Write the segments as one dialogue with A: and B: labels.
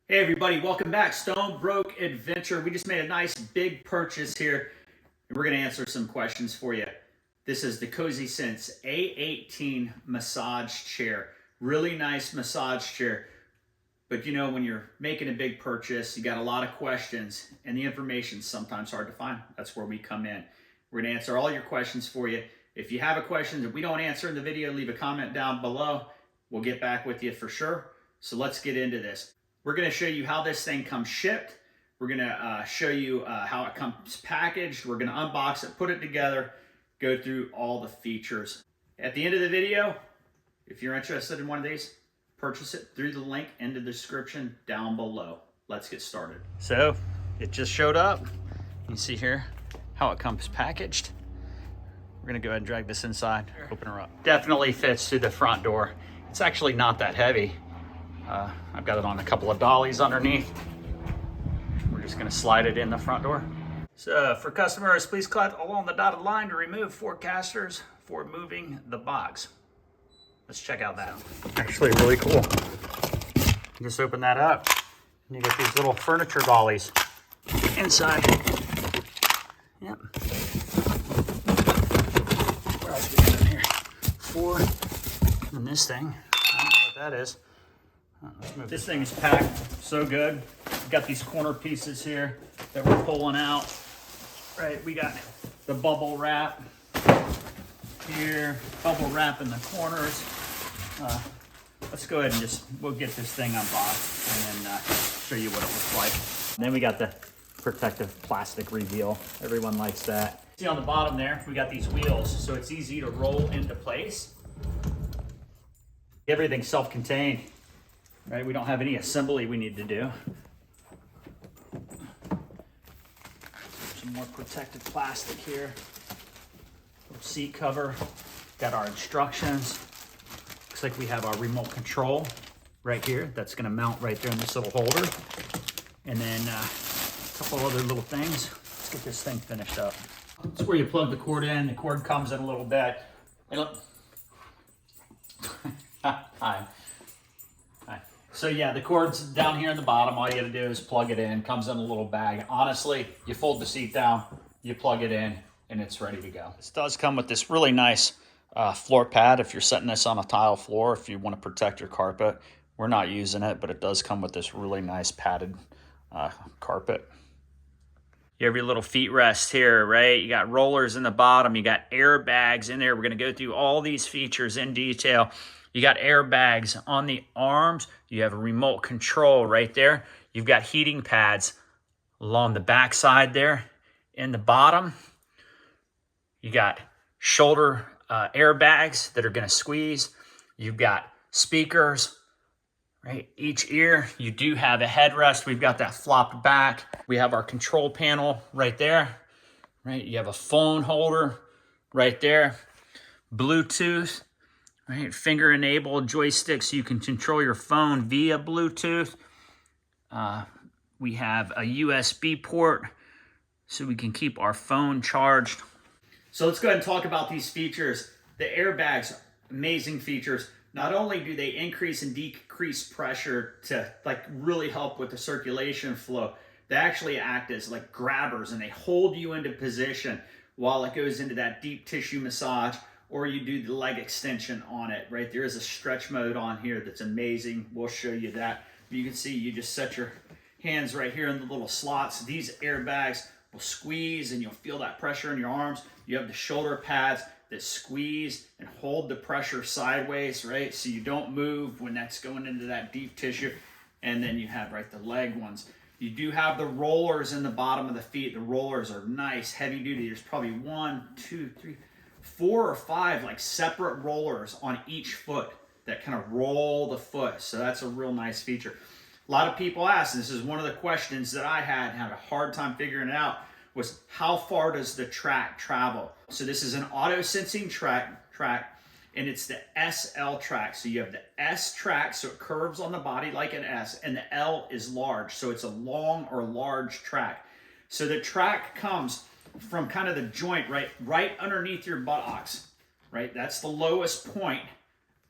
A: Hey everybody, welcome back. Stone Broke Adventure. We just made a nice big purchase here, and we're going to answer some questions for you. This is the KozieSense A-18 massage chair. Really nice massage chair. But you know, when you're making a big purchase, you got a lot of questions, and the information's sometimes hard to find. That's where we come in. We're going to answer all your questions for you. If you have a question that we don't answer in the video, leave a comment down below. We'll get back with you for sure. So let's get into this. We're going to show you how this thing comes shipped. We're going to show you how it comes packaged. We're going to unbox it, put it together, go through all the features. At the end of the video, if you're interested in one of these, purchase it through the link in the description down below. Let's get started. So it just showed up. You can see here how it comes packaged. We're going to go ahead and drag this inside, open her up. Definitely fits through the front door. It's actually not that heavy. I've got it on a couple of dollies underneath. We're just going to slide it in the front door. So for customers, please click along the dotted line to remove 4 casters for moving the box. Let's check out that. Actually really cool. You just open that up and you get these little furniture dollies inside. Yep. What else we got in here? 4 and this thing. I don't know what that is. This thing is packed so good. We've got these corner pieces here that we're pulling out. Right, we got the bubble wrap here, bubble wrap in the corners. Let's go ahead and we'll get this thing unboxed and then show you what it looks like. And then we got the protective plastic reveal. Everyone likes that. See on the bottom there, we got these wheels, so it's easy to roll into place. Everything's self-contained. Right, we don't have any assembly we need to do. Some more protective plastic here. Little seat cover. Got our instructions. Looks like we have our remote control right here. That's going to mount right there in this little holder. And then a couple other little things. Let's get this thing finished up. That's where you plug the cord in. The cord comes in a little bit. Hey, look. Hi. So yeah, the cord's down here in the bottom. All you gotta do is plug it in. Comes in a little bag. Honestly, you fold the seat down, you plug it in, and it's ready to go. This does come with this really nice floor pad if you're setting this on a tile floor, if you want to protect your carpet. We're not using it, but it does come with this really nice padded carpet. You have your little feet rest here, right? You got rollers in the bottom. You got airbags in there. We're gonna go through all these features in detail. You got airbags on the arms. You have a remote control right there. You've got heating pads along the back side there. In the bottom, you got shoulder airbags that are gonna squeeze. You've got speakers, right? Each ear, you do have a headrest. We've got that flopped back. We have our control panel right there, right? You have a phone holder right there. Bluetooth. Right, finger-enabled joystick so you can control your phone via Bluetooth. We have a USB port so we can keep our phone charged. So let's go ahead and talk about these features. The airbags, amazing features. Not only do they increase and decrease pressure to really help with the circulation flow, they actually act as like grabbers and they hold you into position while it goes into that deep tissue massage, or you do the leg extension on it, right? There is a stretch mode on here that's amazing. We'll show you that. You can see you just set your hands right here in the little slots. These airbags will squeeze and you'll feel that pressure in your arms. You have the shoulder pads that squeeze and hold the pressure sideways, right? So you don't move when that's going into that deep tissue. And then you have, right, the leg ones. You do have the rollers in the bottom of the feet. The rollers are nice, heavy duty. There's probably 1, 2, 3, 4 or 5 like separate rollers on each foot that kind of roll the foot. So that's a real nice feature. A lot of people ask, and this is one of the questions that I had a hard time figuring it out, was how far does the track travel? So this is an auto sensing track, and it's the SL track. So you have the S track, so it curves on the body like an S, and the L is large, so it's a long or large track. So the track comes from kind of the joint right underneath your buttocks, right? That's the lowest point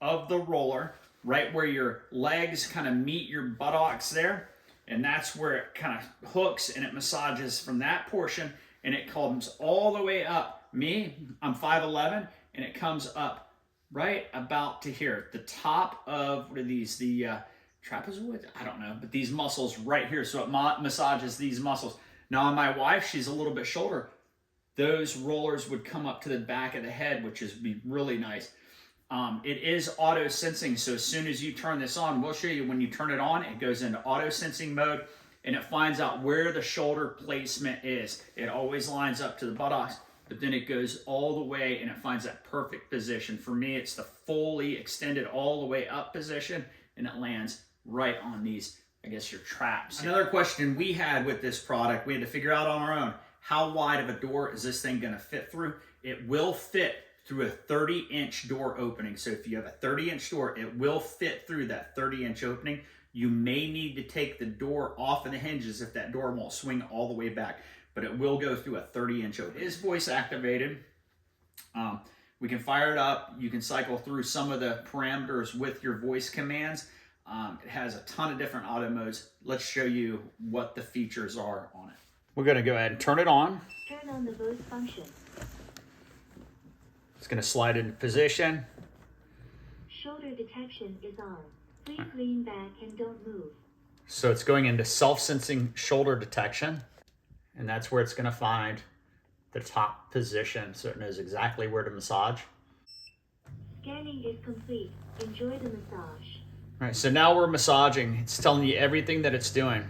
A: of the roller, right where your legs kind of meet your buttocks there. And that's where it kind of hooks and it massages from that portion, and it comes all the way up. I'm 5'11", and it comes up right about to here, the top of, what are these, the trapezoid? I don't know, but these muscles right here. So it massages these muscles. Now on my wife, she's a little bit shorter. Those rollers would come up to the back of the head, which is be really nice. It is auto sensing, so as soon as you turn this on, we'll show you when you turn it on, it goes into auto sensing mode, and it finds out where the shoulder placement is. It always lines up to the buttocks, but then it goes all the way and it finds that perfect position. For me, it's the fully extended all the way up position, and it lands right on these, I guess, your traps. Another question we had with this product, we had to figure out on our own, how wide of a door is this thing gonna fit through? It will fit through a 30-inch door opening. So if you have a 30-inch door, it will fit through that 30-inch opening. You may need to take the door off of the hinges if that door won't swing all the way back, but it will go through a 30-inch opening. It is voice activated. We can fire it up. You can cycle through some of the parameters with your voice commands. It has a ton of different auto modes. Let's show you what the features are on it. We're gonna go ahead and turn it on.
B: Turn on the voice function.
A: It's going to slide into position.
B: Shoulder detection is on. Please lean back and don't move.
A: So it's going into self-sensing shoulder detection, and that's where it's going to find the top position, so it knows exactly where to massage.
B: Scanning is complete. Enjoy the massage.
A: All right, so now we're massaging. It's telling you everything that it's doing,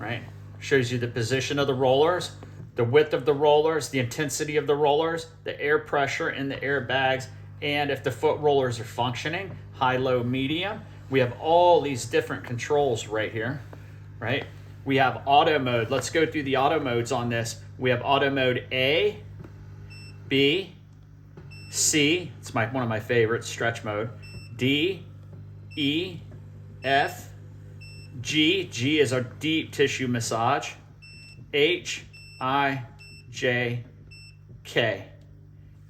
A: right? Shows you the position of the rollers, the width of the rollers, the intensity of the rollers, the air pressure in the airbags, and if the foot rollers are functioning, high, low, medium. We have all these different controls right here, right? We have auto mode. Let's go through the auto modes on this. We have auto mode A, B, C, it's one of my favorites, stretch mode, D, E, F, G, G is our deep tissue massage, H, I, J, K.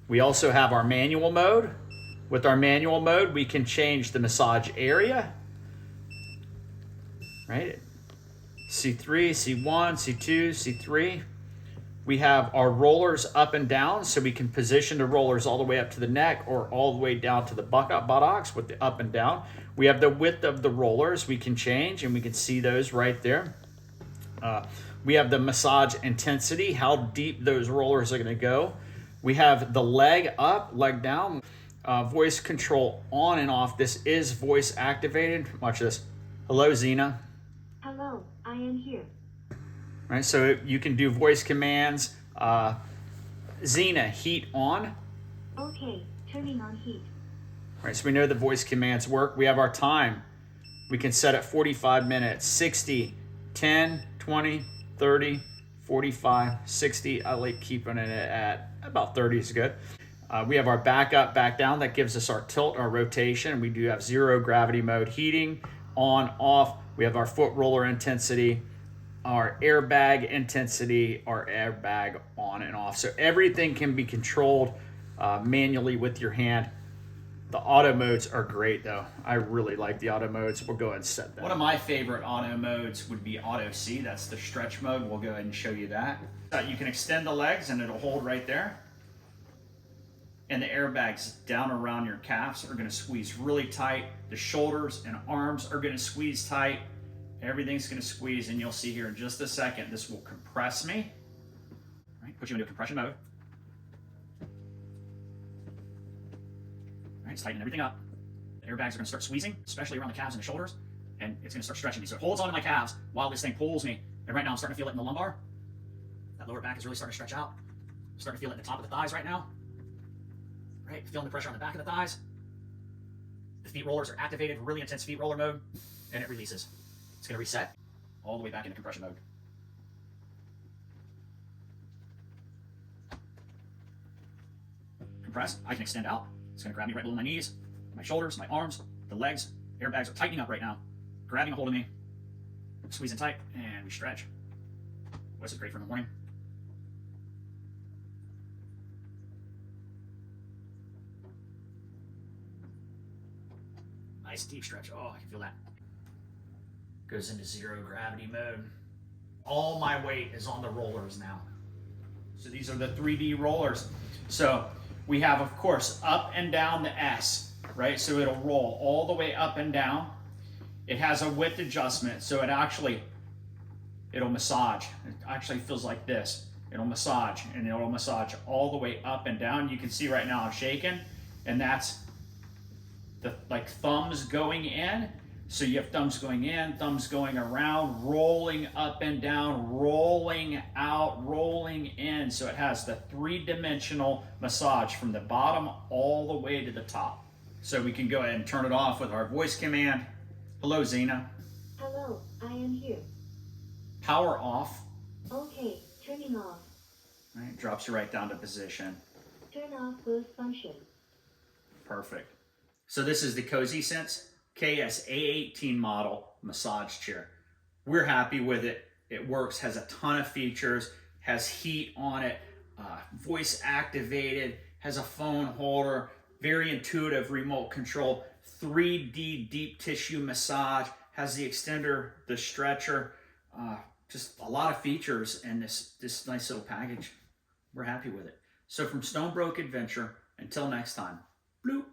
A: We also have our manual mode. With our manual mode, we can change the massage area, right? C3, C1, C2, C3. We have our rollers up and down, so we can position the rollers all the way up to the neck or all the way down to the buttocks with the up and down. We have the width of the rollers we can change, and we can see those right there. We have the massage intensity, how deep those rollers are going to go. We have the leg up, leg down, voice control on and off. This is voice activated. Watch this. Hello, Xena.
B: Hello, I am here.
A: Right, so you can do voice commands. Xena, heat on.
B: Okay, turning on heat.
A: Right, so we know the voice commands work. We have our time. We can set it 45 minutes, 60, 10, 20, 30, 45, 60. I like keeping it at about 30 is good. We have our back up, back down. That gives us our tilt, our rotation. We do have zero gravity mode, heating, on, off. We have our foot roller intensity, our airbag intensity, our airbag on and off. So everything can be controlled manually with your hand. The auto modes are great though. I really like the auto modes. We'll go ahead and set that. One of my favorite auto modes would be auto C. That's the stretch mode. We'll go ahead and show you that. You can extend the legs and it'll hold right there. And the airbags down around your calves are gonna squeeze really tight. The shoulders and arms are gonna squeeze tight. Everything's gonna squeeze, and you'll see here in just a second, this will compress me. All right, put you into compression mode. All right, it's tightening everything up. The airbags are gonna start squeezing, especially around the calves and the shoulders, and it's gonna start stretching me. So it holds onto my calves while this thing pulls me. And right now I'm starting to feel it in the lumbar. That lower back is really starting to stretch out. I'm starting to feel it in the top of the thighs right now. Right, feeling the pressure on the back of the thighs. The feet rollers are activated, really intense feet roller mode, and it releases. It's going to reset all the way back into compression mode. Compressed, I can extend out. It's going to grab me right below my knees, my shoulders, my arms, the legs. Airbags are tightening up right now, grabbing a hold of me, squeezing tight, and we stretch. This is great for in the morning. Nice deep stretch. Oh, I can feel that. Goes into zero gravity mode. All my weight is on the rollers now. So these are the 3D rollers. So we have, of course, up and down the S, right? So it'll roll all the way up and down. It has a width adjustment, so it'll massage. It actually feels like this. It'll massage, and it'll massage all the way up and down. You can see right now I'm shaking, and that's the like thumbs going in. So you have thumbs going in, thumbs going around, rolling up and down, rolling out, rolling in. So it has the 3-dimensional massage from the bottom all the way to the top. So we can go ahead and turn it off with our voice command. Hello, Xena.
B: Hello, I am here.
A: Power off.
B: Okay, turning off.
A: All right, drops you right down to position.
B: Turn off both functions.
A: Perfect. So this is the KozieSense A-18 model massage chair. We're happy with it. It works, has a ton of features, has heat on it, voice activated, has a phone holder, very intuitive remote control, 3D deep tissue massage, has the extender, the stretcher, just a lot of features in this nice little package. We're happy with it. So from Stonebrook Adventure, until next time, bloop.